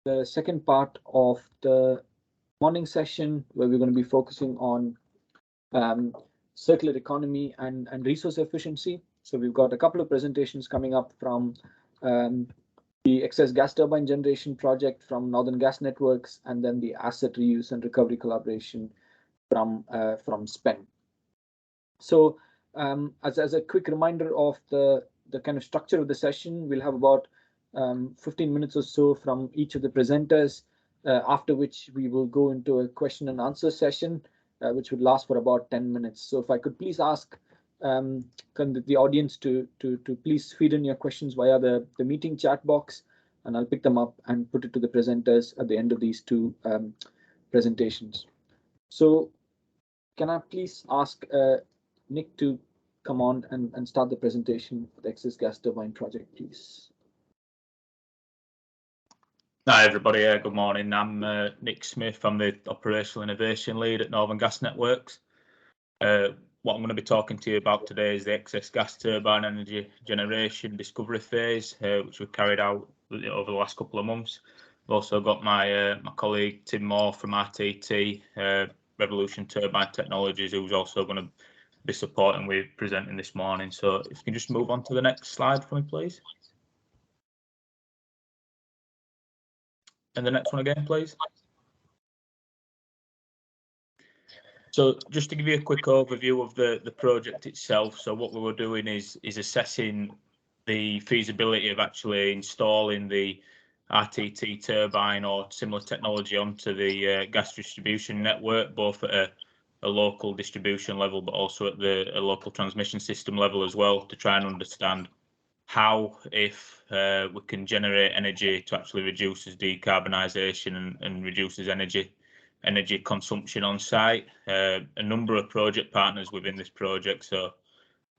the second part of the morning session, where we're going to be focusing on circular economy and resource efficiency. So we've got a couple of presentations coming up from the excess gas turbine generation project from Northern Gas Networks, and then the asset reuse and recovery collaboration from SPEN. So as a quick reminder of the kind of structure of the session, we'll have about 15 minutes or so from each of the presenters, after which we will go into a question and answer session, which would last for about 10 minutes. So if I could please ask the audience to please feed in your questions via the meeting chat box, and I'll pick them up and put it to the presenters at the end of these two presentations. So can I please ask Nick to come on and start the presentation for the excess gas turbine project, please? Hi everybody, good morning. I'm Nick Smith. I'm the Operational Innovation Lead at Northern Gas Networks. What I'm going to be talking to you about today is the excess gas turbine energy generation discovery phase, which we've carried out over the last couple of months. I've also got my colleague Tim Moore from RTT, Revolution Turbine Technologies, who's also going to be supporting with presenting this morning. So if you can just move on to the next slide for me, please. And the next one again, please. So just to give you a quick overview of the project itself. So what we were doing is assessing the feasibility of actually installing the RTT turbine or similar technology onto the gas distribution network, both at a local distribution level, but also at a local transmission system level as well, to try and understand how, if we can generate energy to actually reduces decarbonisation and reduces energy consumption on site. A number of project partners within this project. So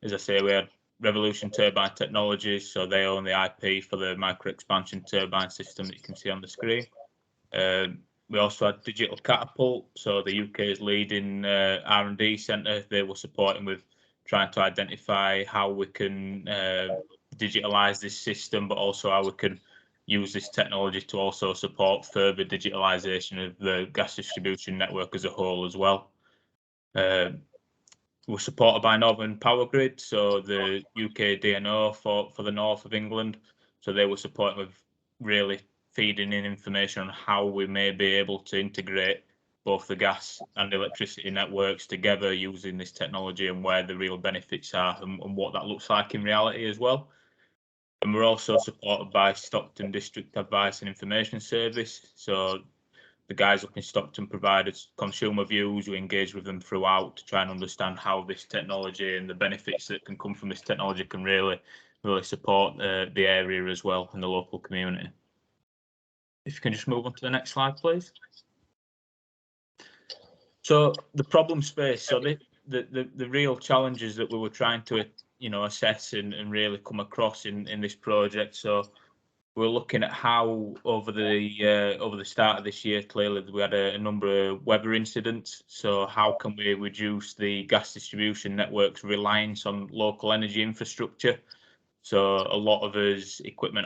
as I say, we had Revolution Turbine Technologies, so they own the IP for the micro expansion turbine system that you can see on the screen. We also had Digital Catapult, so the UK's leading R&D centre. They were supporting with trying to identify how we can digitalise this system, but also how we can use this technology to also support further digitalisation of the gas distribution network as a whole as well. We're supported by Northern Power Grid, so the UK DNO for the north of England. So they were supporting with really feeding in information on how we may be able to integrate both the gas and electricity networks together using this technology, and where the real benefits are and what that looks like in reality as well. And we're also supported by Stockton District Advice and Information Service. So the guys up in Stockton provide us consumer views. We engage with them throughout to try and understand how this technology and the benefits that can come from this technology can really support the area as well and the local community. If you can just move on to the next slide, please. So the problem space. So the real challenges that we were trying to assess and really come across in this project. So we're looking at how over the start of this year, clearly we had a number of weather incidents. So how can we reduce the gas distribution network's reliance on local energy infrastructure? So a lot of us equipment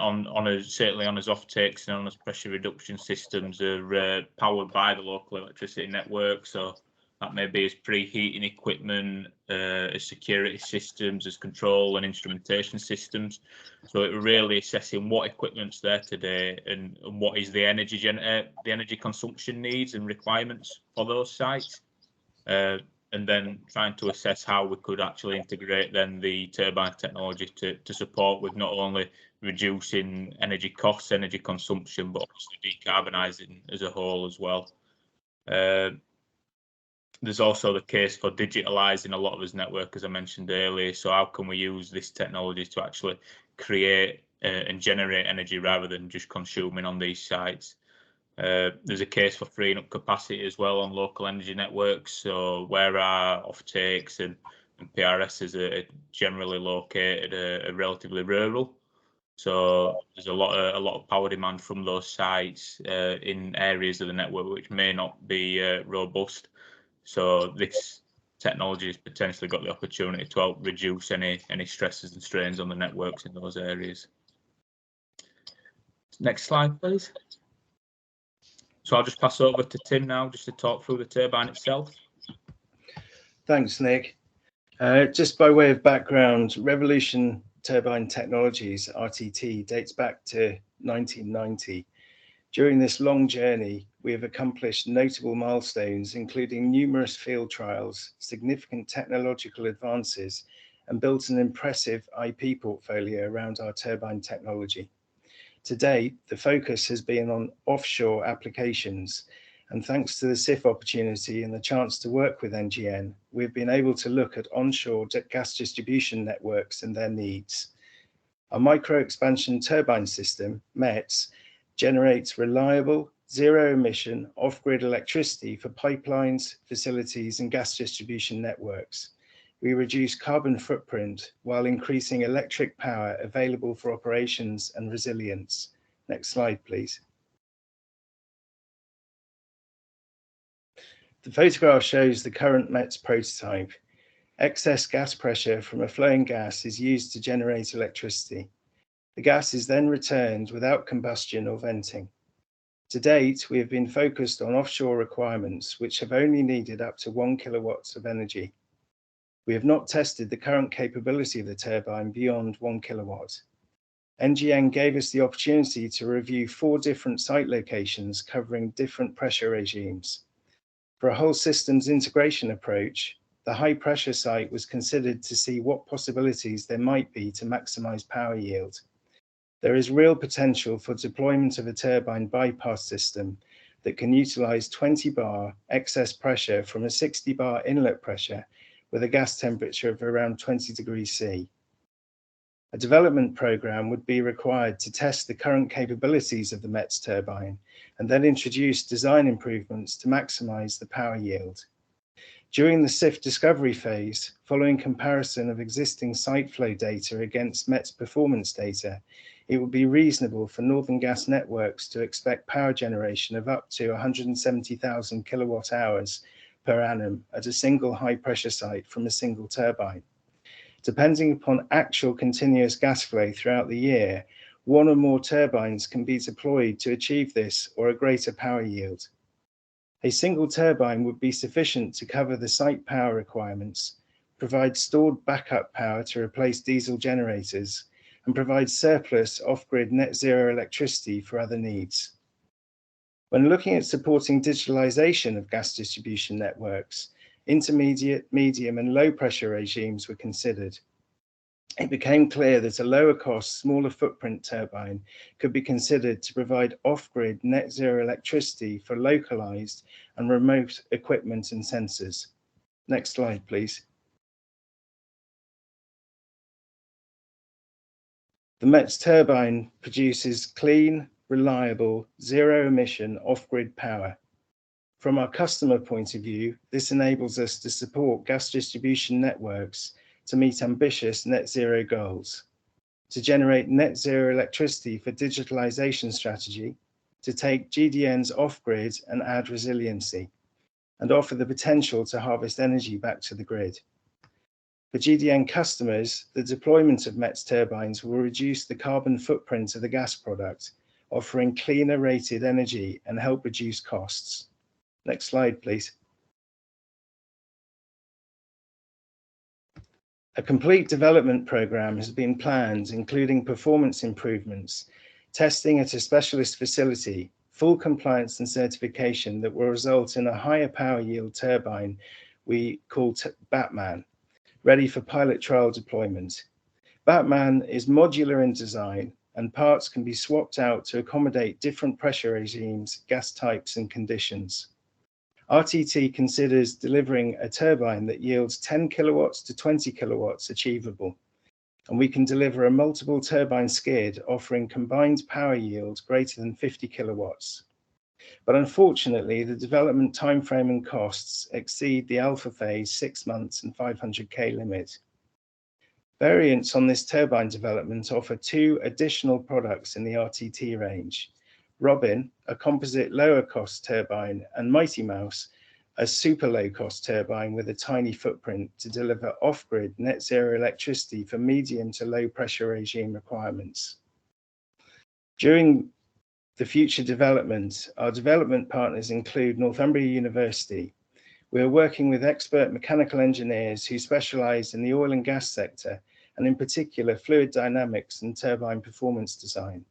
certainly on us offtakes and on us pressure reduction systems are powered by the local electricity network. So that may be as preheating equipment, as security systems, as control and instrumentation systems. So it really assessing what equipment's there today and what is the energy consumption needs and requirements for those sites. And then trying to assess how we could actually integrate then the turbine technology to support with not only reducing energy costs, energy consumption, but also decarbonising as a whole as well. There's also the case for digitalising a lot of this network, as I mentioned earlier. So how can we use this technology to actually create and generate energy rather than just consuming on these sites? There's a case for freeing up capacity as well on local energy networks. So where our offtakes and PRSs are generally located are relatively rural. So there's a lot of power demand from those sites in areas of the network which may not be robust. So this technology has potentially got the opportunity to help reduce any stresses and strains on the networks in those areas. Next slide, please. So I'll just pass over to Tim now just to talk through the turbine itself. Thanks, Nick. Just by way of background, Revolution Turbine Technologies, RTT, dates back to 1990. During this long journey, we have accomplished notable milestones, including numerous field trials, significant technological advances, and built an impressive IP portfolio around our turbine technology. To date, the focus has been on offshore applications, and thanks to the SIF opportunity and the chance to work with NGN, we've been able to look at onshore gas distribution networks and their needs. Our micro-expansion turbine system, METS, generates reliable, zero-emission, off-grid electricity for pipelines, facilities, and gas distribution networks. We reduce carbon footprint while increasing electric power available for operations and resilience. Next slide, please. The photograph shows the current METS prototype. Excess gas pressure from a flowing gas is used to generate electricity. The gas is then returned without combustion or venting. To date, we have been focused on offshore requirements, which have only needed up to 1 kilowatts of energy. We have not tested the current capability of the turbine beyond 1 kilowatt. NGN gave us the opportunity to review 4 different site locations covering different pressure regimes. For a whole systems integration approach, the high pressure site was considered to see what possibilities there might be to maximize power yield. There is real potential for deployment of a turbine bypass system that can utilize 20 bar excess pressure from a 60 bar inlet pressure with a gas temperature of around 20 degrees C. A development program would be required to test the current capabilities of the METS turbine and then introduce design improvements to maximize the power yield. During the SIF discovery phase, following comparison of existing site flow data against METS performance data, it would be reasonable for Northern Gas Networks to expect power generation of up to 170,000 kilowatt hours per annum at a single high pressure site from a single turbine. Depending upon actual continuous gas flow throughout the year, 1 or more turbines can be deployed to achieve this or a greater power yield. A single turbine would be sufficient to cover the site power requirements, provide stored backup power to replace diesel generators, and provide surplus off-grid net zero electricity for other needs. When looking at supporting digitalization of gas distribution networks, intermediate, medium, and low pressure regimes were considered. It became clear that a lower cost, smaller footprint turbine could be considered to provide off-grid net zero electricity for localized and remote equipment and sensors. Next slide, please. The METS turbine produces clean, reliable, zero-emission off-grid power. From our customer point of view, this enables us to support gas distribution networks to meet ambitious net zero goals, to generate net zero electricity for digitalization strategy, to take GDNs off-grid and add resiliency, and offer the potential to harvest energy back to the grid. For GDN customers, the deployment of METS turbines will reduce the carbon footprint of the gas product, offering cleaner rated energy and help reduce costs. Next slide, please. A complete development program has been planned, including performance improvements, testing at a specialist facility, full compliance and certification that will result in a higher power yield turbine we call Batman, ready for pilot trial deployment. Batman is modular in design and parts can be swapped out to accommodate different pressure regimes, gas types and conditions. RTT considers delivering a turbine that yields 10 kilowatts to 20 kilowatts achievable, and we can deliver a multiple turbine skid offering combined power yield greater than 50 kilowatts. But unfortunately, the development timeframe and costs exceed the alpha phase 6 months and 500k limit. Variants on this turbine development offer 2 additional products in the RTT range. Robin, a composite lower cost turbine, and Mighty Mouse, a super low cost turbine with a tiny footprint to deliver off-grid net zero electricity for medium to low pressure regime requirements. During the future development, our development partners include Northumbria University. We are working with expert mechanical engineers who specialise in the oil and gas sector, and in particular fluid dynamics and turbine performance design.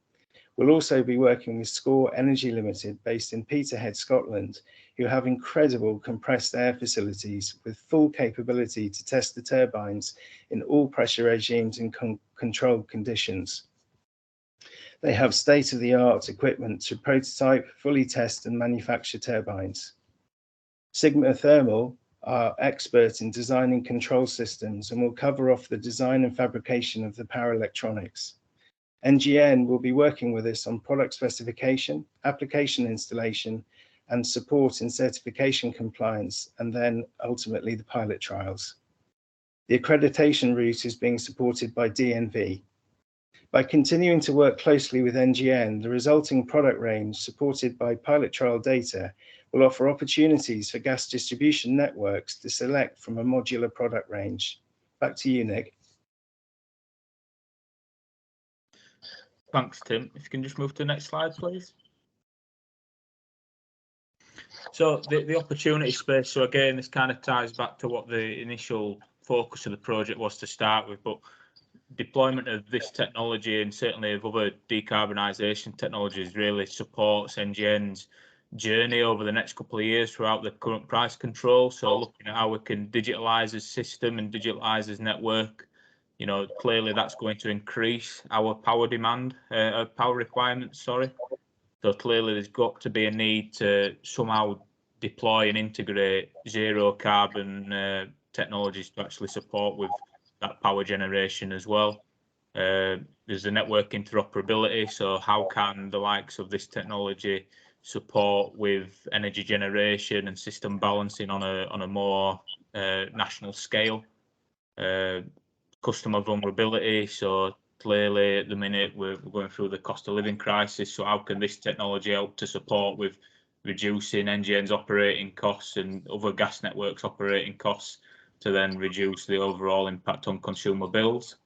We'll also be working with Score Energy Limited, based in Peterhead, Scotland, who have incredible compressed air facilities with full capability to test the turbines in all pressure regimes and controlled conditions. They have state-of-the-art equipment to prototype, fully test and manufacture turbines. Sigma Thermal are expert in designing control systems and will cover off the design and fabrication of the power electronics. NGN will be working with us on product specification, application installation, and support in certification compliance, and then ultimately the pilot trials. The accreditation route is being supported by DNV. By continuing to work closely with NGN, the resulting product range, supported by pilot trial data, will offer opportunities for gas distribution networks to select from a modular product range. Back to you, Nick. Thanks, Tim. If you can just move to the next slide, please. So the opportunity space, so again, this kind of ties back to what the initial focus of the project was to start with, but deployment of this technology and certainly of other decarbonisation technologies really supports NGN's journey over the next couple of years throughout the current price control. So looking at how we can digitalise the system and digitalise this network, you know, clearly that's going to increase our power demand, power requirements, sorry. So clearly there's got to be a need to somehow deploy and integrate zero carbon technologies to actually support with that power generation as well. There's the network interoperability. So how can the likes of this technology support with energy generation and system balancing on a more national scale? Customer vulnerability. So clearly at the minute we're going through the cost of living crisis. So how can this technology help to support with reducing NGN's operating costs and other gas networks operating costs to then reduce the overall impact on consumer bills?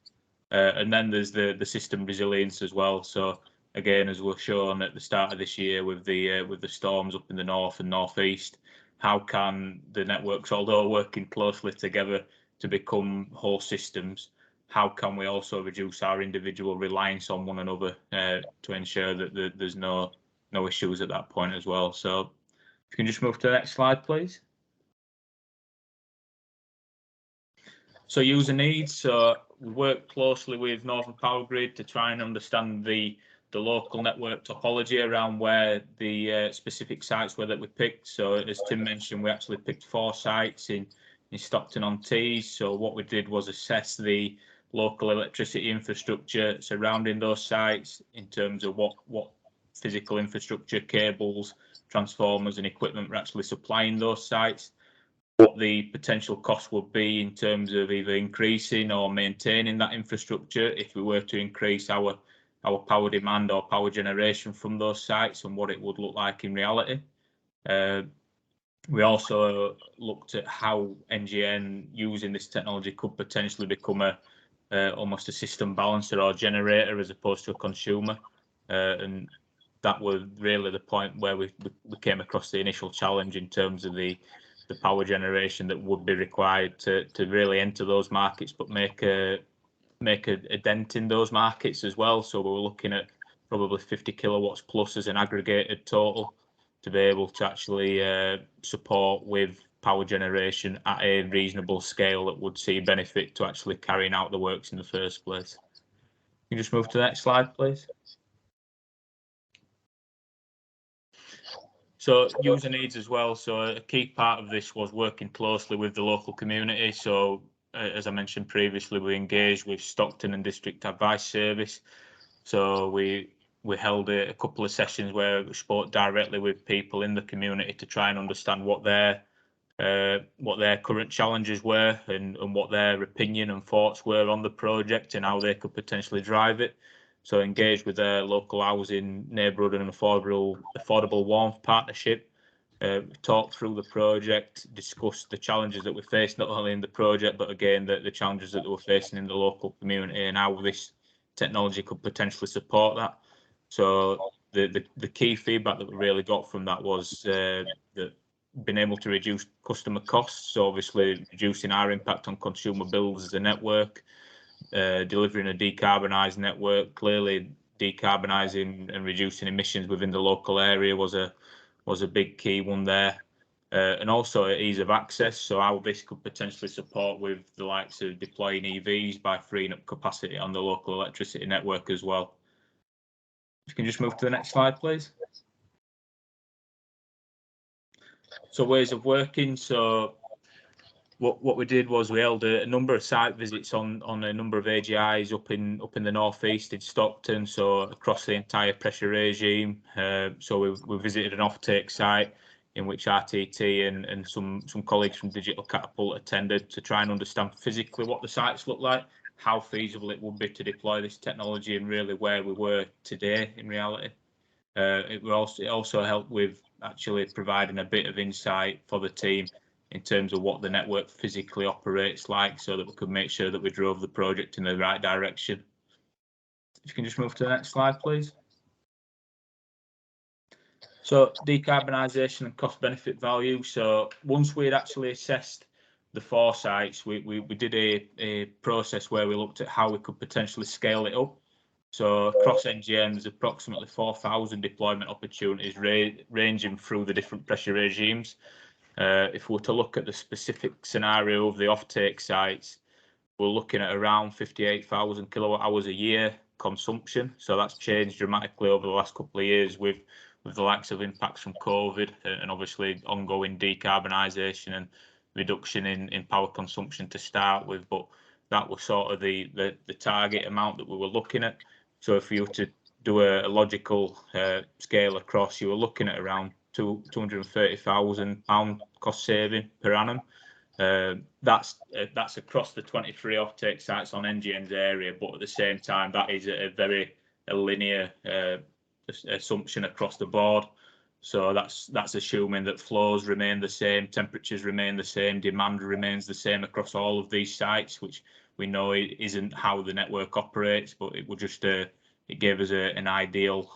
And then there's the system resilience as well. So again, as we're shown at the start of this year with the storms up in the north and northeast, how can the networks, although working closely together to become whole systems, how can we also reduce our individual reliance on one another to ensure that there's no issues at that point as well? So if you can just move to the next slide, please. So user needs. So we work closely with Northern Power Grid to try and understand the local network topology around where the specific sites were that we picked. So as Tim mentioned, we actually picked 4 sites in Stockton-on-Tees. So what we did was assess the local electricity infrastructure surrounding those sites in terms of what physical infrastructure, cables, transformers and equipment were actually supplying those sites, what the potential cost would be in terms of either increasing or maintaining that infrastructure if we were to increase our power demand or power generation from those sites, and what it would look like in reality. We also looked at how NGN using this technology could potentially become almost a system balancer or generator as opposed to a consumer, and that was really the point where we came across the initial challenge in terms of the power generation that would be required to really enter those markets, but make a dent in those markets as well. So we were looking at probably 50 kilowatts plus as an aggregated total to be able to actually support with power generation at a reasonable scale that would see benefit to actually carrying out the works in the first place. Can you just move to the next slide, please? So user needs as well. So a key part of this was working closely with the local community. So as I mentioned previously, we engaged with Stockton and District Advice Service. So we held a couple of sessions where we spoke directly with people in the community to try and understand what their current challenges were and what their opinion and thoughts were on the project and how they could potentially drive it. So engaged with their local housing, neighbourhood and affordable warmth partnership, talked through the project, discussed the challenges that we faced not only in the project but again the challenges that they were facing in the local community and how this technology could potentially support that. So the key feedback that we really got from that was that being able to reduce customer costs, so obviously reducing our impact on consumer bills as a network, delivering a decarbonised network. Clearly, decarbonising and reducing emissions within the local area was a big key one there. And also ease of access, so how this could potentially support with the likes of deploying EVs by freeing up capacity on the local electricity network as well. If you can just move to the next slide, please. So ways of working. So what we did was we held a number of site visits on a number of AGIs up in the northeast in Stockton, so across the entire pressure regime. So we visited an offtake site in which RTT and some colleagues from Digital Catapult attended to try and understand physically what the sites look like, how feasible it would be to deploy this technology, and really where we were today in reality. It also helped with actually providing a bit of insight for the team in terms of what the network physically operates like, so that we could make sure that we drove the project in the right direction. If you can just move to the next slide, please. So decarbonisation and cost benefit value. So once we had actually assessed the 4 sites, we did a process where we looked at how we could potentially scale it up. So across NGN, there's approximately 4,000 deployment opportunities ranging through the different pressure regimes. If we were to look at the specific scenario of the offtake sites, we're looking at around 58,000 kilowatt hours a year consumption. So that's changed dramatically over the last couple of years with the likes of impacts from COVID and obviously ongoing decarbonisation and reduction in power consumption to start with. But that was sort of the target amount that we were looking at. So if you were to do a logical scale across, you were looking at around £230,000 cost saving per annum. That's across the 23 offtake sites on NGN's area, but at the same time, that is a very linear assumption across the board. So that's assuming that flows remain the same, temperatures remain the same, demand remains the same across all of these sites, which we know it isn't how the network operates, but it would just it gave us an ideal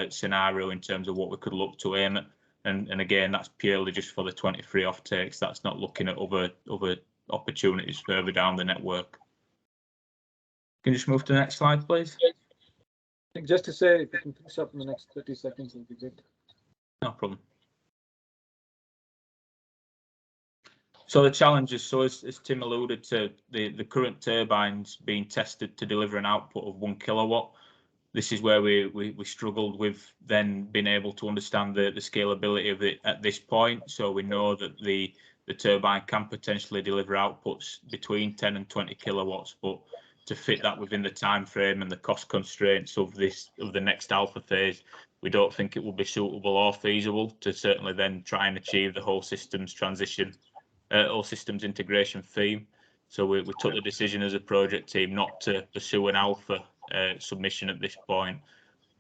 scenario in terms of what we could look to aim at. And again, that's purely just for the 23 offtakes. That's not looking at other opportunities further down the network. Can you just move to the next slide, please? I think just to say, if you can finish up in the next 30 seconds, it'll be great. No problem. So the challenges, so as Tim alluded to, the current turbines being tested to deliver an output of 1 kilowatt. This is where we struggled with then being able to understand the scalability of it at this point. So we know that the turbine can potentially deliver outputs between 10 and 20 kilowatts, but to fit that within the time frame and the cost constraints of the next alpha phase, we don't think it will be suitable or feasible to certainly then try and achieve the whole systems transition, whole systems integration theme. So we took the decision as a project team not to pursue an alpha submission at this point,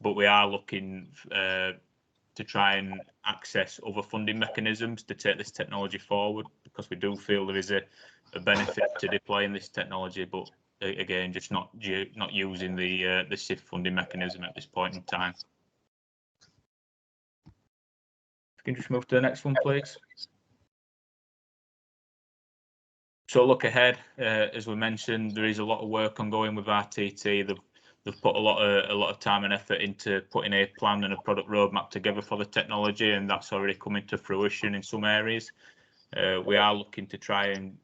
but we are looking to try and access other funding mechanisms to take this technology forward, because we do feel there is a benefit to deploying this technology, but again, just not using the SIF funding mechanism at this point in time. If you can just move to the next one, please. So look ahead, as we mentioned, there is a lot of work ongoing with RTT. They've put a lot of time and effort into putting a plan and a product roadmap together for the technology, and that's already coming to fruition in some areas. We are looking to try and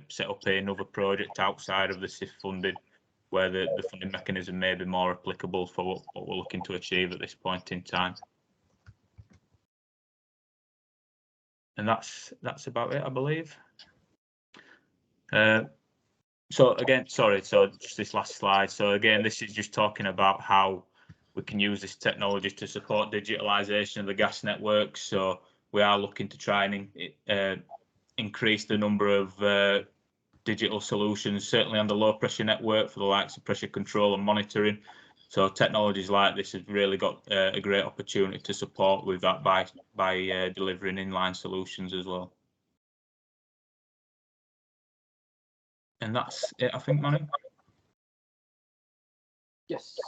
set up another project outside of the SIF funding, where the funding mechanism may be more applicable for what we're looking to achieve at this point in time. And that's about it, I believe. So again, sorry, so just this last slide. So again, this is just talking about how we can use this technology to support digitalisation of the gas networks. So we are looking to try and increase the number of digital solutions, certainly on the low pressure network for the likes of pressure control and monitoring. So technologies like this have really got a great opportunity to support with that by delivering inline solutions as well. And that's it, I think, Manny. Yes.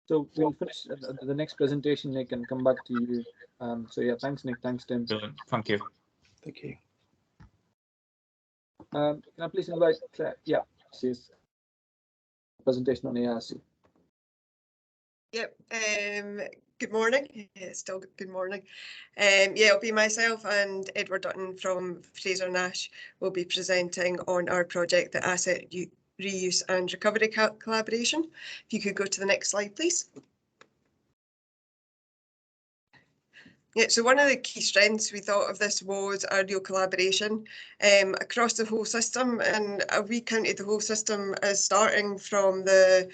So we'll finish the next presentation, Nick, and come back to you. So yeah, thanks, Nick. Thanks, Tim. Brilliant. Thank you. Thank you. Can I please invite Claire? Yeah, she's presentation on ARC. Yep. Good morning. It's still good morning. Yeah, it'll be myself and Edward Dutton from Fraser Nash will be presenting on our project, the Asset Reuse and Recovery Collaboration. If you could go to the next slide, please. Yeah, so one of the key strengths we thought of this was our real collaboration across the whole system, and we counted the whole system as starting from the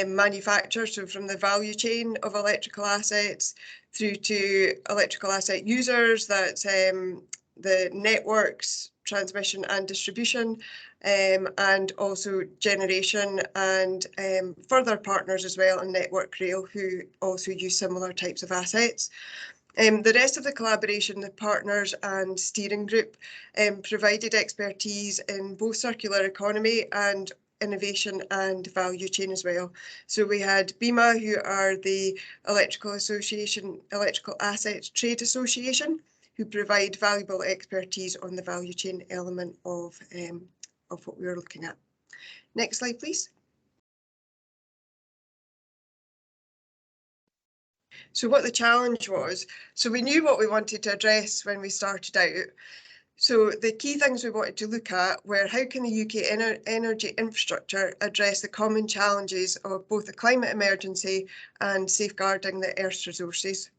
manufacturer, so from the value chain of electrical assets through to electrical asset users, that's the networks, transmission and distribution, and also generation and further partners as well, and Network Rail, who also use similar types of assets. The rest of the collaboration, the partners and steering group, provided expertise in both circular economy and innovation and value chain as well. So we had BEMA, who are the Electrical Assets Trade Association, who provide valuable expertise on the value chain element of what we were looking at. Next slide, please. So what the challenge was, so we knew what we wanted to address when we started out. So the key things we wanted to look at were how can the UK energy infrastructure address the common challenges of both the climate emergency and safeguarding the Earth's resources.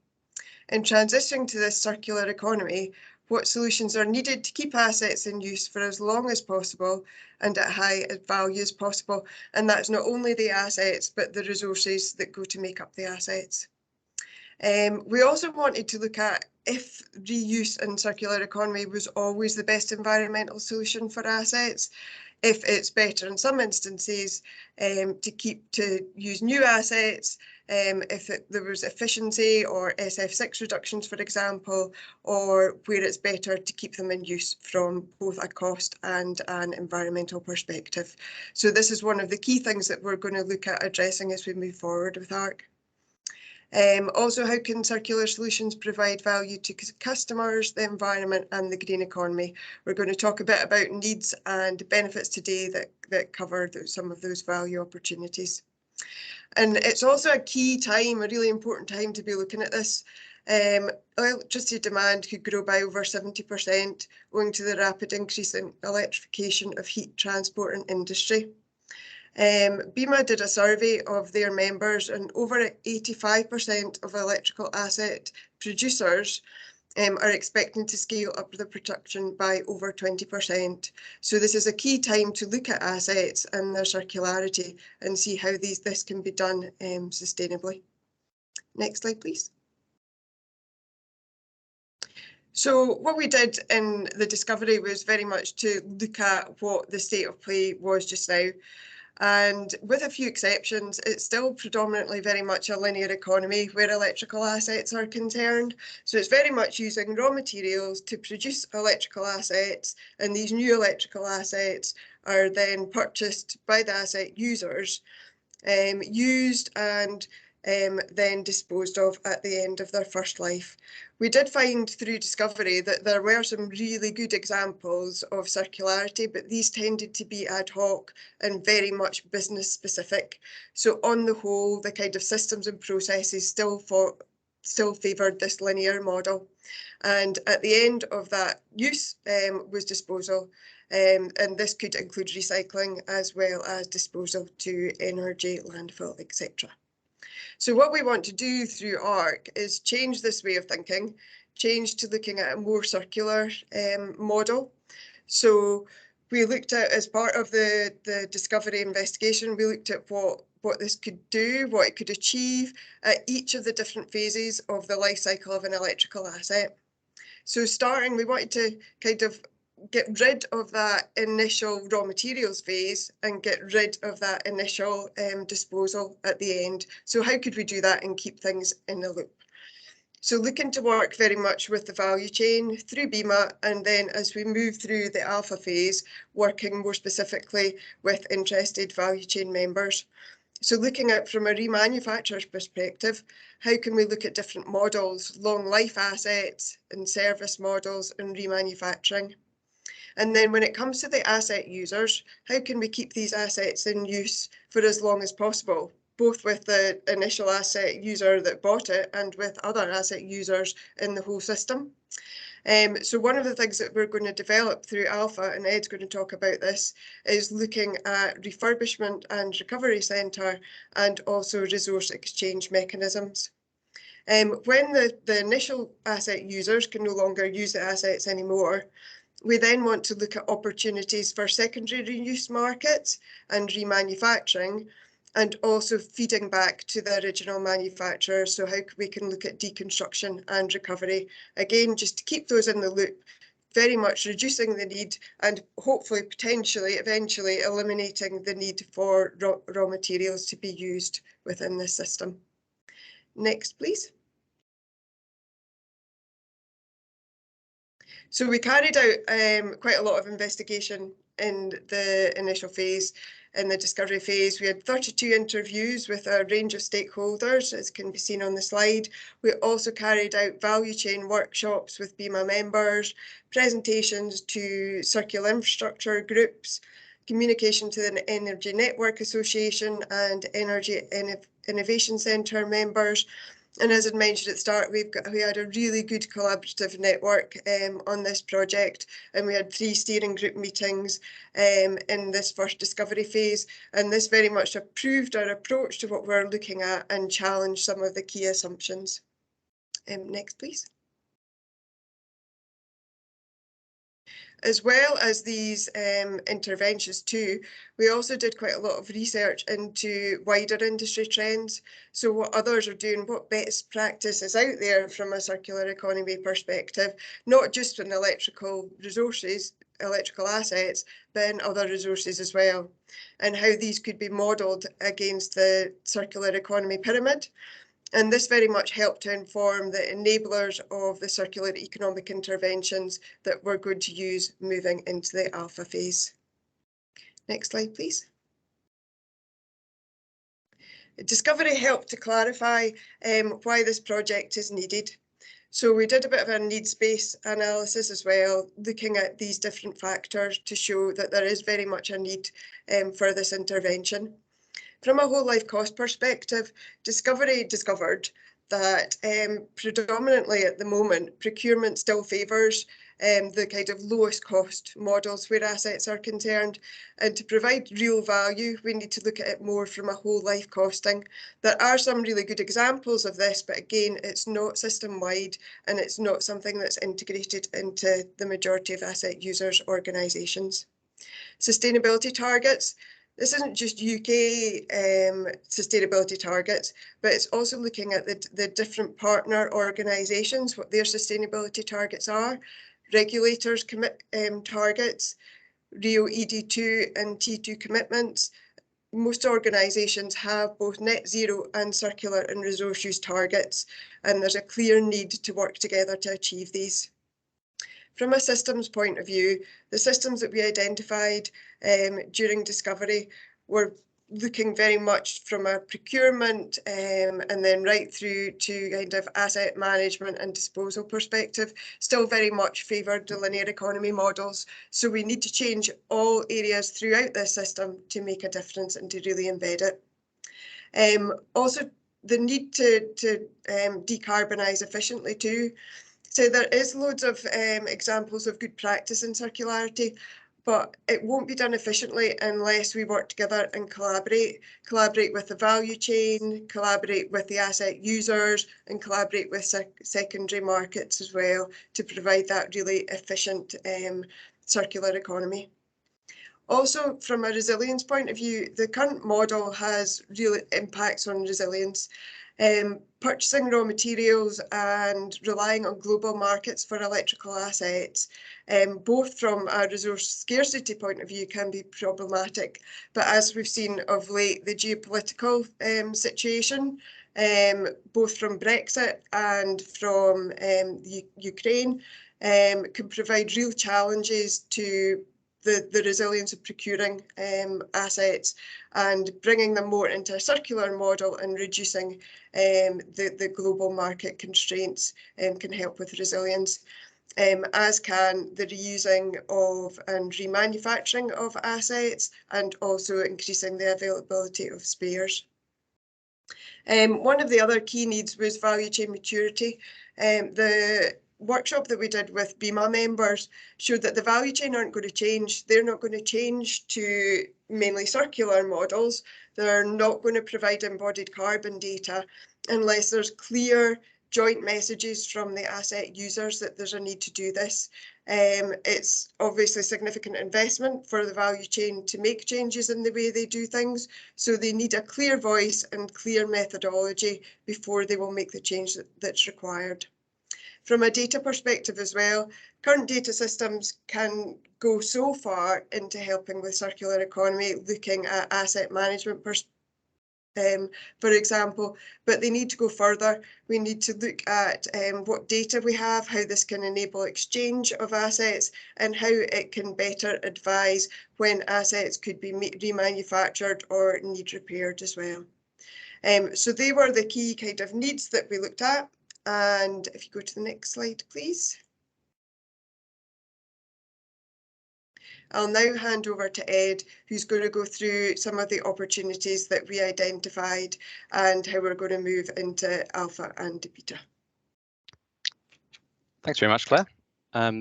In transitioning to this circular economy, what solutions are needed to keep assets in use for as long as possible and at high value as possible. And that's not only the assets, but the resources that go to make up the assets. We also wanted to look at if reuse and circular economy was always the best environmental solution for assets, if it's better in some instances to use new assets, if there was efficiency or SF6 reductions, for example, or where it's better to keep them in use from both a cost and an environmental perspective. So this is one of the key things that we're going to look at addressing as we move forward with ARC. Also, how can circular solutions provide value to customers, the environment and the green economy? We're going to talk a bit about needs and benefits today that cover some of those value opportunities. And it's also a key time, a really important time to be looking at this. Electricity demand could grow by over 70% owing to the rapid increase in electrification of heat transport and industry. BEMA did a survey of their members, and over 85% of electrical asset producers are expecting to scale up their production by over 20%. So this is a key time to look at assets and their circularity and see how this can be done sustainably. Next slide, please. So what we did in the discovery was very much to look at what the state of play was just now. And with a few exceptions, it's still predominantly very much a linear economy where electrical assets are concerned. So it's very much using raw materials to produce electrical assets, and these new electrical assets are then purchased by the asset users, used and then disposed of at the end of their first life. We did find through discovery that there were some really good examples of circularity, but these tended to be ad hoc and very much business specific. So on the whole, the kind of systems and processes still favoured this linear model. And at the end of that use was disposal. And this could include recycling as well as disposal to energy, landfill, etc. So what we want to do through ARC is change this way of thinking, change to looking at a more circular model. So we looked at, as part of the discovery investigation, we looked at what this could do, what it could achieve at each of the different phases of the life cycle of an electrical asset. So starting, we wanted to kind of get rid of that initial raw materials phase and get rid of that initial disposal at the end. So how could we do that and keep things in the loop? So looking to work very much with the value chain through BEMA, and then as we move through the alpha phase, working more specifically with interested value chain members. So looking at from a remanufacturer's perspective, how can we look at different models, long life assets and service models and remanufacturing? And then when it comes to the asset users, how can we keep these assets in use for as long as possible, both with the initial asset user that bought it and with other asset users in the whole system? So one of the things that we're going to develop through Alpha, and Ed's going to talk about this, is looking at refurbishment and recovery centre and also resource exchange mechanisms. When the initial asset users can no longer use the assets anymore, we then want to look at opportunities for secondary reuse markets and remanufacturing, and also feeding back to the original manufacturer. So how we can look at deconstruction and recovery. Again, just to keep those in the loop, very much reducing the need and hopefully potentially eventually eliminating the need for raw materials to be used within the system. Next, please. So we carried out quite a lot of investigation in the initial phase. In the discovery phase, we had 32 interviews with a range of stakeholders, as can be seen on the slide. We also carried out value chain workshops with BEMA members, presentations to circular infrastructure groups, communication to the Energy Network Association and Energy Innovation Centre members. And as I mentioned at the start, we had a really good collaborative network on this project, and we had 3 steering group meetings in this first discovery phase, and this very much improved our approach to what we're looking at and challenged some of the key assumptions. Next, please. As well as these interventions too, we also did quite a lot of research into wider industry trends. So what others are doing, what best practice is out there from a circular economy perspective, not just in electrical resources, electrical assets, but in other resources as well, and how these could be modelled against the circular economy pyramid. And this very much helped to inform the enablers of the circular economic interventions that we're going to use moving into the Alpha phase. Next slide, please. Discovery helped to clarify why this project is needed. So we did a bit of a needs-based analysis as well, looking at these different factors to show that there is very much a need for this intervention. From a whole life cost perspective, Discovery discovered that predominantly at the moment, procurement still favours the kind of lowest cost models where assets are concerned. And to provide real value, we need to look at it more from a whole life costing. There are some really good examples of this, but again, it's not system-wide and it's not something that's integrated into the majority of asset users' organisations. Sustainability targets. This isn't just UK sustainability targets, but it's also looking at the different partner organisations, what their sustainability targets are, regulators' targets, Rio ED2 and T2 commitments. Most organisations have both net zero and circular and resource use targets, and there's a clear need to work together to achieve these. From a systems point of view, the systems that we identified during discovery were looking very much from a procurement and then right through to kind of asset management and disposal perspective, still very much favoured the linear economy models. So we need to change all areas throughout this system to make a difference and to really embed it. Also, the need to decarbonise efficiently too. So there is loads of examples of good practice in circularity, but it won't be done efficiently unless we work together and collaborate with the value chain, collaborate with the asset users, and collaborate with secondary markets as well to provide that really efficient circular economy. Also, from a resilience point of view, the current model has real impacts on resilience. Purchasing raw materials and relying on global markets for electrical assets, both from a resource scarcity point of view, can be problematic. But as we've seen of late, the geopolitical situation, both from Brexit and from Ukraine, can provide real challenges to the resilience of procuring assets and bringing them more into a circular model and reducing the global market constraints can help with resilience. As can the reusing of and remanufacturing of assets, and also increasing the availability of spares. One of the other key needs was value chain maturity. The workshop that we did with BEMA members showed that the value chain aren't going to change. They're not going to change to mainly circular models. They're not going to provide embodied carbon data unless there's clear joint messages from the asset users that there's a need to do this. It's obviously significant investment for the value chain to make changes in the way they do things, so they need a clear voice and clear methodology before they will make the change that's required. From a data perspective as well, current data systems can go so far into helping with circular economy, looking at asset management for example, but they need to go further. We need to look at what data we have, how this can enable exchange of assets, and how it can better advise when assets could be remanufactured or need repaired as well. So they were the key kind of needs that we looked at. And if you go to the next slide, please. I'll now hand over to Ed, who's going to go through some of the opportunities that we identified and how we're going to move into alpha and beta. Thanks very much, Claire.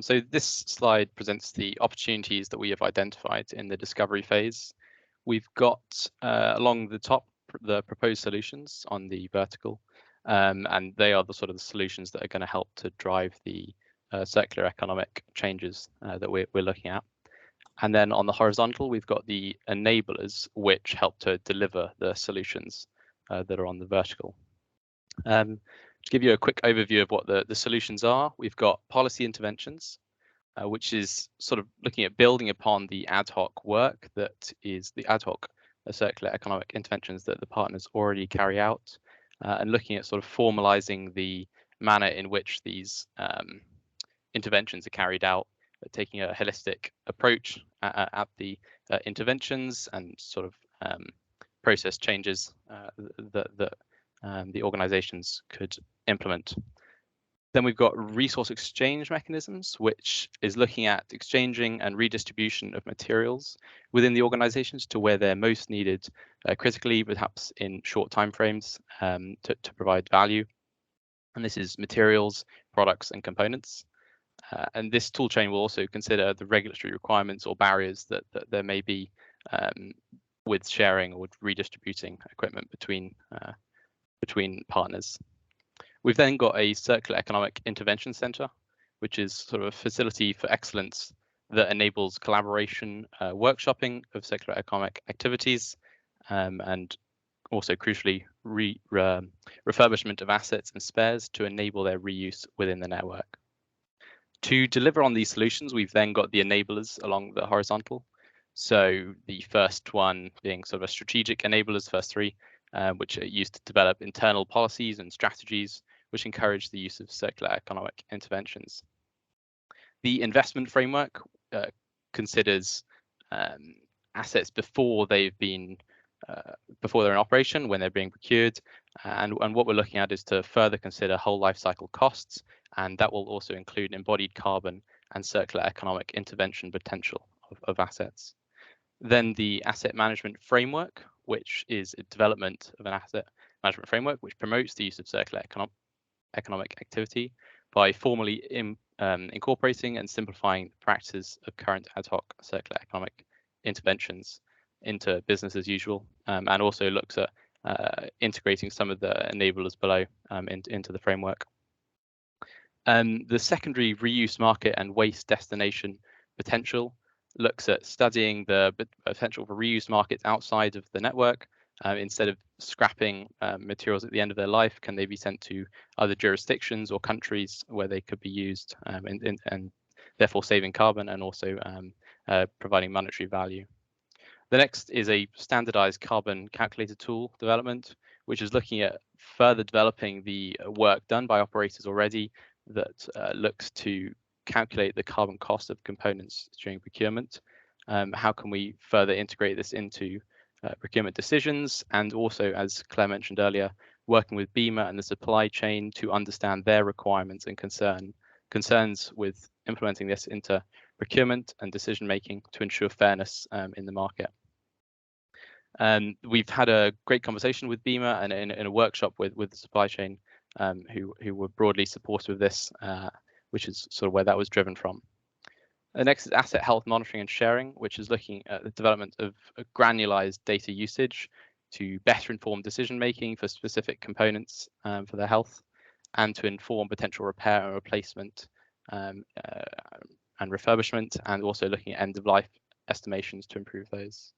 So this slide presents the opportunities that we have identified in the discovery phase. We've got along the top the proposed solutions on the vertical, and they are the sort of the solutions that are going to help to drive the circular economic changes that we're looking at. And then on the horizontal, we've got the enablers, which help to deliver the solutions that are on the vertical. To give you a quick overview of what the solutions are, we've got policy interventions, which is sort of looking at building upon the ad hoc work that is the ad hoc circular economic interventions that the partners already carry out, and looking at sort of formalizing the manner in which these interventions are carried out, taking a holistic approach at the interventions and sort of process changes that the organizations could implement. Then we've got resource exchange mechanisms, which is looking at exchanging and redistribution of materials within the organizations to where they're most needed critically, perhaps in short timeframes, to provide value. And this is materials, products, and components. And this tool chain will also consider the regulatory requirements or barriers that there may be with sharing or redistributing equipment between partners. We've then got a Circular Economic Intervention Centre, which is sort of a facility for excellence that enables collaboration, workshopping of circular economic activities, and also crucially refurbishment of assets and spares to enable their reuse within the network. To deliver on these solutions, we've then got the enablers along the horizontal. So the first one being sort of a strategic enablers, first three, which are used to develop internal policies and strategies which encourage the use of circular economic interventions. The investment framework considers assets before they've been before they're in operation, when they're being procured, and what we're looking at is to further consider whole life cycle costs, and that will also include embodied carbon and circular economic intervention potential of assets. Then the asset management framework, which is a development of an asset management framework which promotes the use of circular economic activity by formally incorporating and simplifying the practices of current ad hoc circular economic interventions into business as usual, and also looks at integrating some of the enablers below into the framework. The secondary reuse market and waste destination potential looks at studying the potential for reuse markets outside of the network. Instead of scrapping materials at the end of their life, can they be sent to other jurisdictions or countries where they could be used, and therefore saving carbon and also providing monetary value. The next is a standardized carbon calculator tool development, which is looking at further developing the work done by operators already that looks to calculate the carbon cost of components during procurement, How can we further integrate this into procurement decisions? And also, as Claire mentioned earlier, working with BEMA and the supply chain to understand their requirements and concerns with implementing this into procurement and decision making to ensure fairness in the market. We've had a great conversation with BEMA and in a workshop with the supply chain, who were broadly supportive of this, which is sort of where that was driven from. The next is asset health monitoring and sharing, which is looking at the development of a granularized data usage to better inform decision making for specific components for their health, and to inform potential repair and replacement and refurbishment, and also looking at end of life estimations to improve those.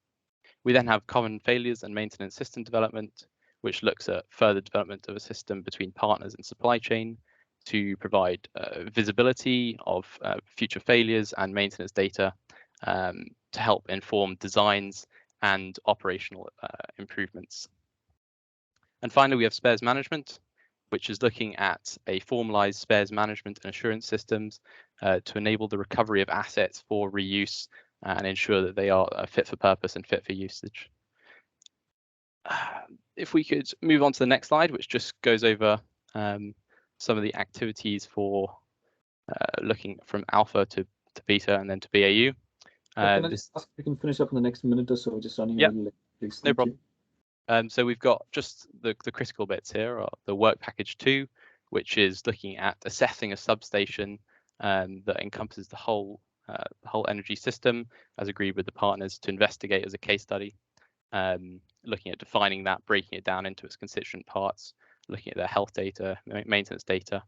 We then have common failures and maintenance system development, which looks at further development of a system between partners and supply chain to provide visibility of future failures and maintenance data to help inform designs and operational improvements. And finally, we have spares management, which is looking at a formalized spares management and assurance systems to enable the recovery of assets for reuse and ensure that they are fit for purpose and fit for usage. If we could move on to the next slide, which just goes over some of the activities for looking from alpha to beta and then to BAU. Can I just ask if we can finish up in the next minute or so? We're just running a little late, please. No problem. So we've got just the critical bits here, are the work package 2, which is looking at assessing a substation that encompasses the whole energy system, as agreed with the partners, to investigate as a case study, looking at defining that, breaking it down into its constituent parts, looking at their health data, maintenance data.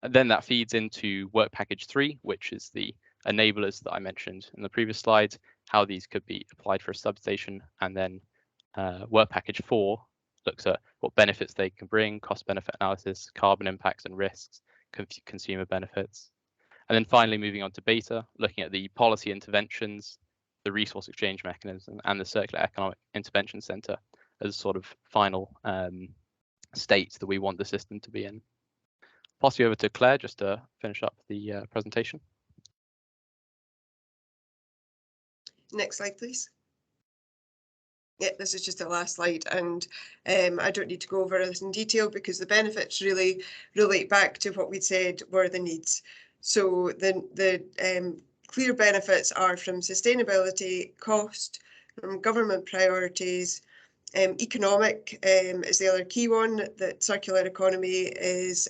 And then that feeds into work package 3, which is the enablers that I mentioned in the previous slide, how these could be applied for a substation. And then work package 4 looks at what benefits they can bring, cost benefit analysis, carbon impacts and risks, consumer benefits. And then finally moving on to beta, looking at the policy interventions, the resource exchange mechanism, and the circular economic intervention center as sort of final state that we want the system to be in. Pass you over to Claire just to finish up the presentation. Next slide, please. Yeah, this is just the last slide, and I don't need to go over this in detail because the benefits really relate back to what we said were the needs. So the clear benefits are from sustainability, cost, from government priorities. Economic is the other key one, that circular economy is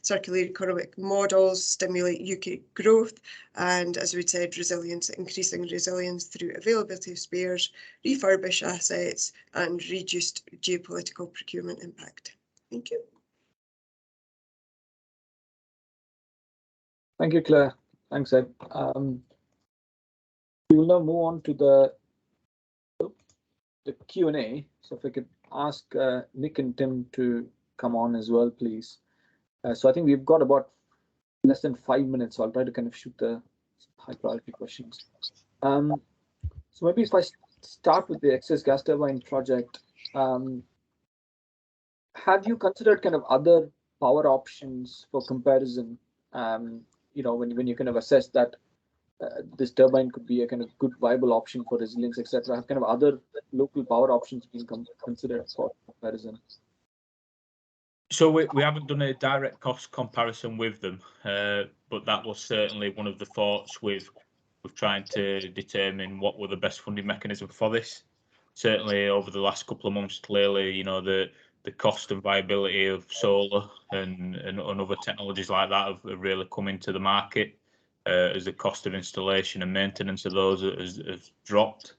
circular economic models stimulate UK growth, and as we said, resilience, increasing resilience through availability of spares, refurbish assets, and reduced geopolitical procurement impact. Thank you. Thank you, Claire. Thanks, Ed. We will now move on to the Q&A. So if I could ask Nick and Tim to come on as well, please. So I think we've got about less than 5 minutes, so I'll try to kind of shoot the high priority questions. So maybe if I start with the excess gas turbine project, have you considered kind of other power options for comparison? You know, when you kind of assess that this turbine could be a kind of good viable option for resilience, etc. Have kind of other local power options been considered for comparison? So we haven't done a direct cost comparison with them, but that was certainly one of the thoughts with trying to determine what were the best funding mechanism for this. Certainly over the last couple of months, clearly, you know, the cost and viability of solar and other technologies like that have really come into the market. As the cost of installation and maintenance of those has dropped.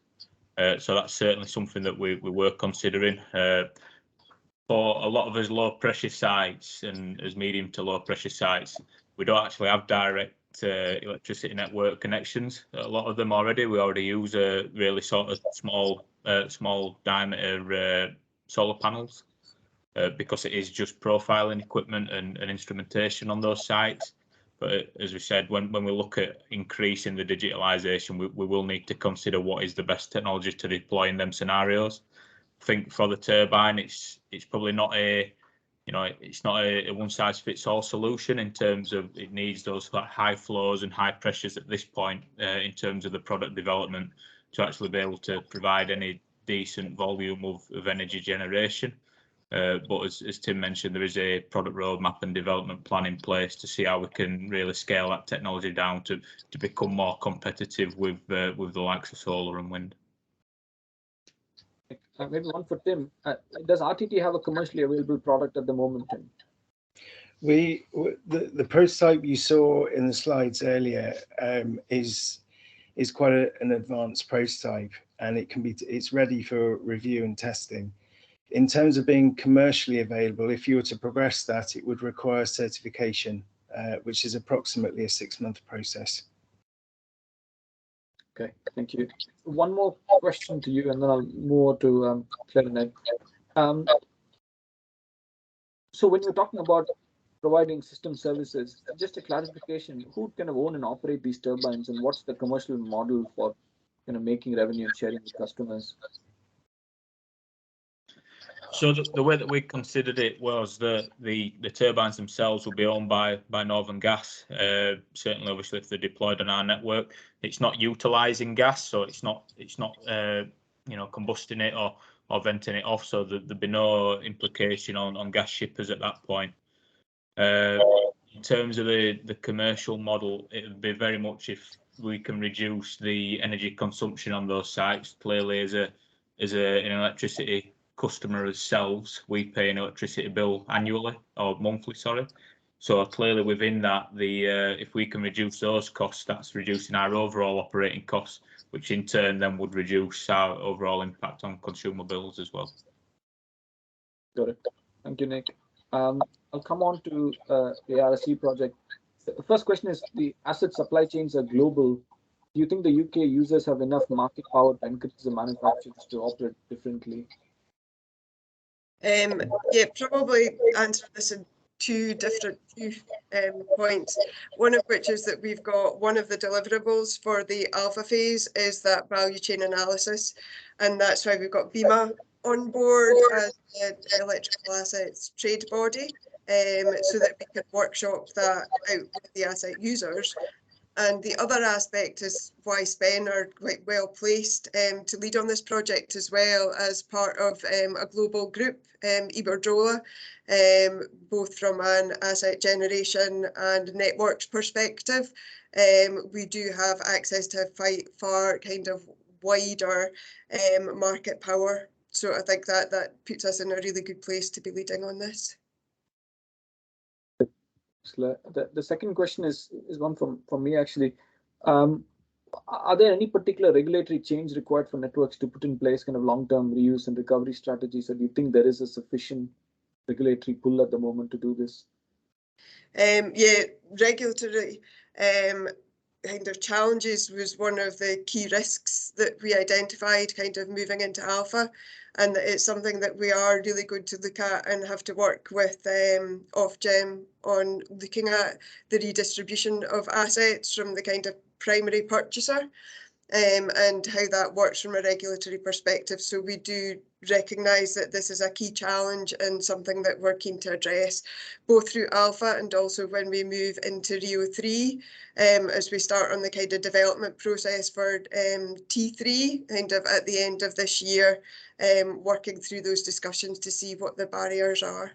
So that's certainly something that we were considering. For a lot of us low pressure sites and as medium to low pressure sites, we don't actually have direct electricity network connections. A lot of them already, we already use a really sort of small diameter solar panels because it is just profiling equipment and instrumentation on those sites. But as we said, when we look at increasing the digitalisation, we will need to consider what is the best technology to deploy in them scenarios. I think for the turbine, it's probably not a it's not a one-size-fits-all solution in terms of it needs those high flows and high pressures at this point in terms of the product development to actually be able to provide any decent volume of energy generation. But as Tim mentioned, there is a product roadmap and development plan in place to see how we can really scale that technology down to become more competitive with the likes of solar and wind. Maybe one for Tim. Does RTT have a commercially available product at the moment, Tim? The prototype you saw in the slides earlier is quite an advanced prototype, and it's ready for review and testing. In terms of being commercially available, if you were to progress that, it would require certification, which is approximately a 6-month process. Okay, thank you. One more question to you, and then I'll move to Claire and Nick. So when you're talking about providing system services, just a clarification, who kind of own and operate these turbines, and what's the commercial model for making revenue and sharing with customers? So the way that we considered it was that the turbines themselves will be owned by Northern Gas. Certainly, obviously, if they're deployed on our network, it's not utilising gas, so it's not combusting it or venting it off. So there'd be no implication on gas shippers at that point. In terms of the commercial model, it would be very much if we can reduce the energy consumption on those sites. Clearly, as an electricity customer ourselves, we pay an electricity bill annually or monthly, sorry. So clearly within that, if we can reduce those costs, that's reducing our overall operating costs, which in turn then would reduce our overall impact on consumer bills as well. Got it. Thank you, Nick. I'll come on to the RSE project. The first question is, the asset supply chains are global. Do you think the UK users have enough market power to encourage the manufacturers to operate differently? Yeah, probably answer this in two different points. One of which is that we've got one of the deliverables for the alpha phase is that value chain analysis, and that's why we've got BEMA on board as the electrical assets trade body, so that we can workshop that out with the asset users. And the other aspect is why Spen are quite well placed to lead on this project, as well as part of a global group, Iberdrola, both from an asset generation and networks perspective. We do have access to far kind of wider market power. So I think that puts us in a really good place to be leading on this. The second question is one from me, actually. Are there any particular regulatory change required for networks to put in place kind of long-term reuse and recovery strategies? Or do you think there is a sufficient regulatory pull at the moment to do this? Yeah, regulatory kind of challenges was one of the key risks that we identified kind of moving into alpha, and it's something that we are really going to look at and have to work with Ofgem on looking at the redistribution of assets from the kind of primary purchaser and how that works from a regulatory perspective. So we do recognise that this is a key challenge and something that we're keen to address, both through alpha and also when we move into Rio 3, as we start on the kind of development process for T3 kind of at the end of this year, working through those discussions to see what the barriers are.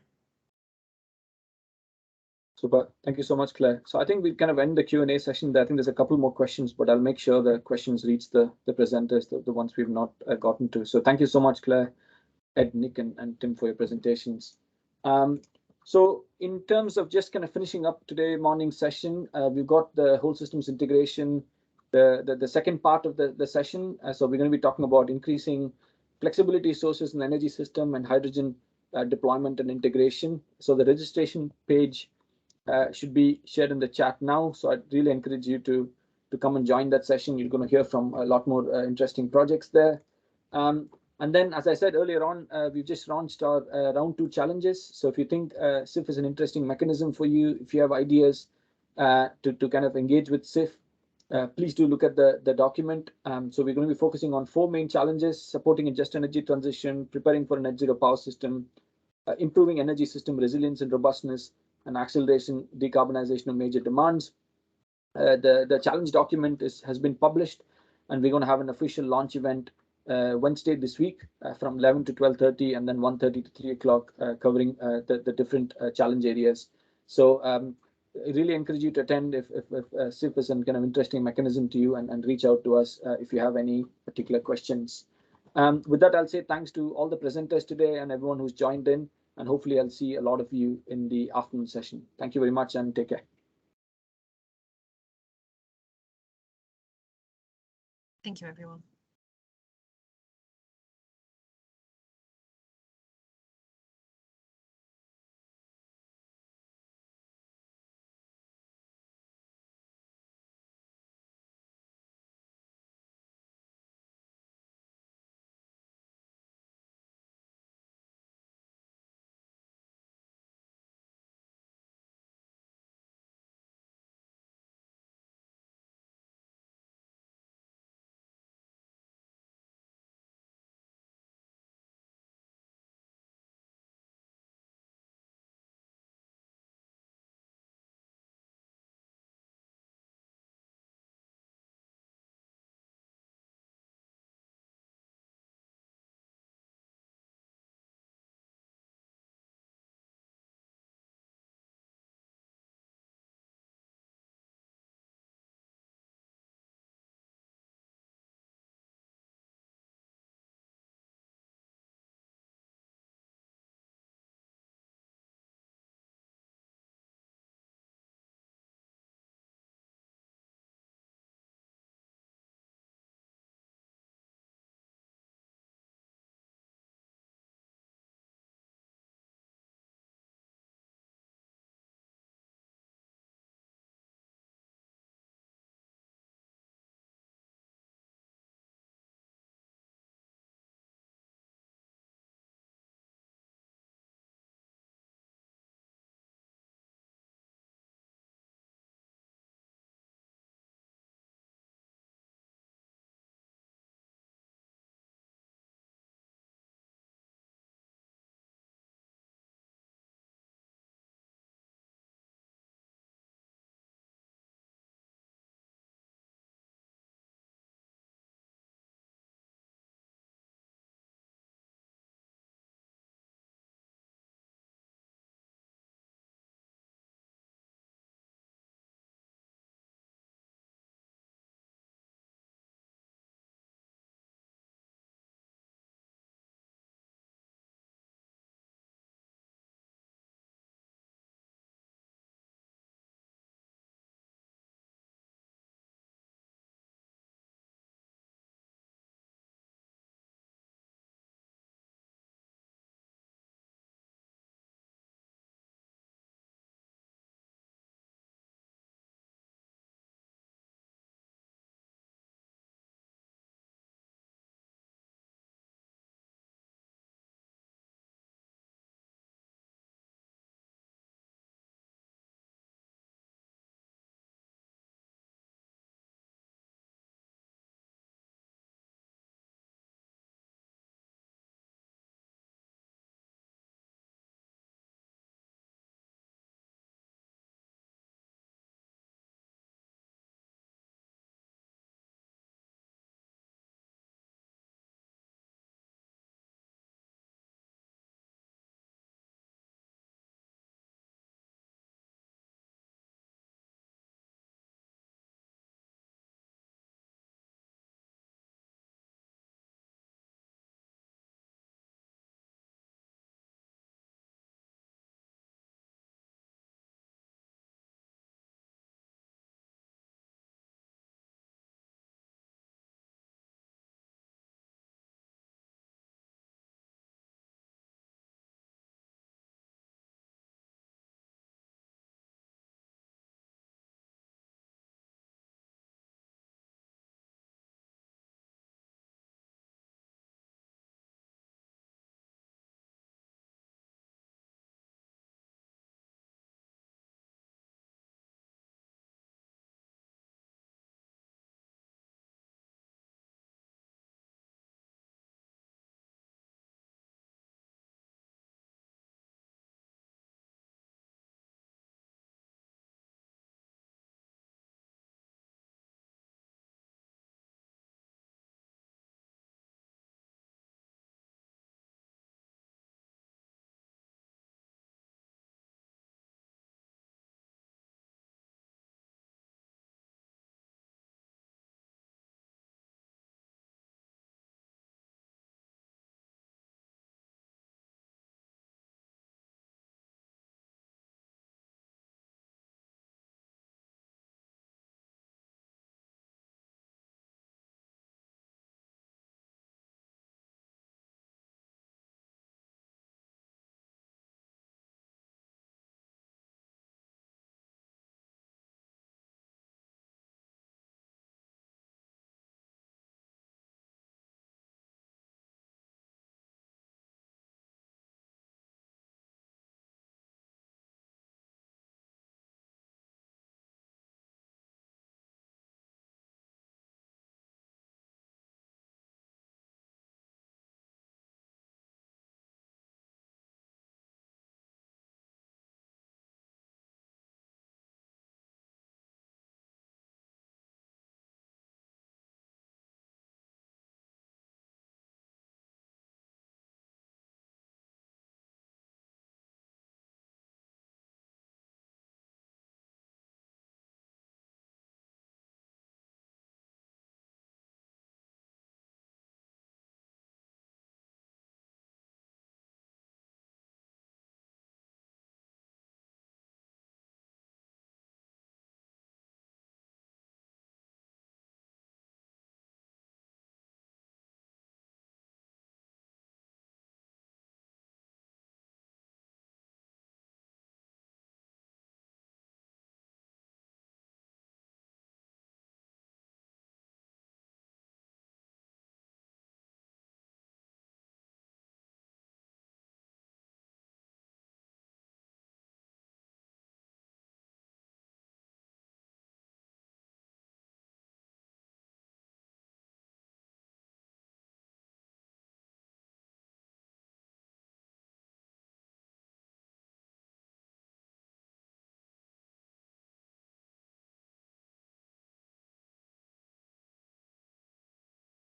Super. Thank you so much, Claire. So I think we kind of end the Q&A session there. I think there's a couple more questions, but I'll make sure the questions reach the presenters, the ones we've not gotten to. So thank you so much, Claire, Ed, Nick, and Tim for your presentations. So in terms of just kind of finishing up today morning session, we've got the whole systems integration, the second part of the session. So we're going to be talking about increasing flexibility sources in the energy system and hydrogen deployment and integration. So the registration page should be shared in the chat now. So I'd really encourage you to come and join that session. You're going to hear from a lot more interesting projects there. And then, as I said earlier on, we've just launched our round 2 challenges. So if you think SIF is an interesting mechanism for you, if you have ideas to kind of engage with SIF, please do look at the document. So we're going to be focusing on 4 main challenges: supporting a just energy transition, preparing for a net zero power system, improving energy system resilience and robustness, and acceleration decarbonisation of major demands. The challenge document has been published, and we're going to have an official launch event Wednesday this week from 11 to 12:30, and then 1:30 to 3 o'clock, covering the different challenge areas. So I really encourage you to attend if SIF is a kind of interesting mechanism to you, and reach out to us if you have any particular questions. With that, I'll say thanks to all the presenters today and everyone who's joined in, and hopefully I'll see a lot of you in the afternoon session. Thank you very much and take care. Thank you, everyone.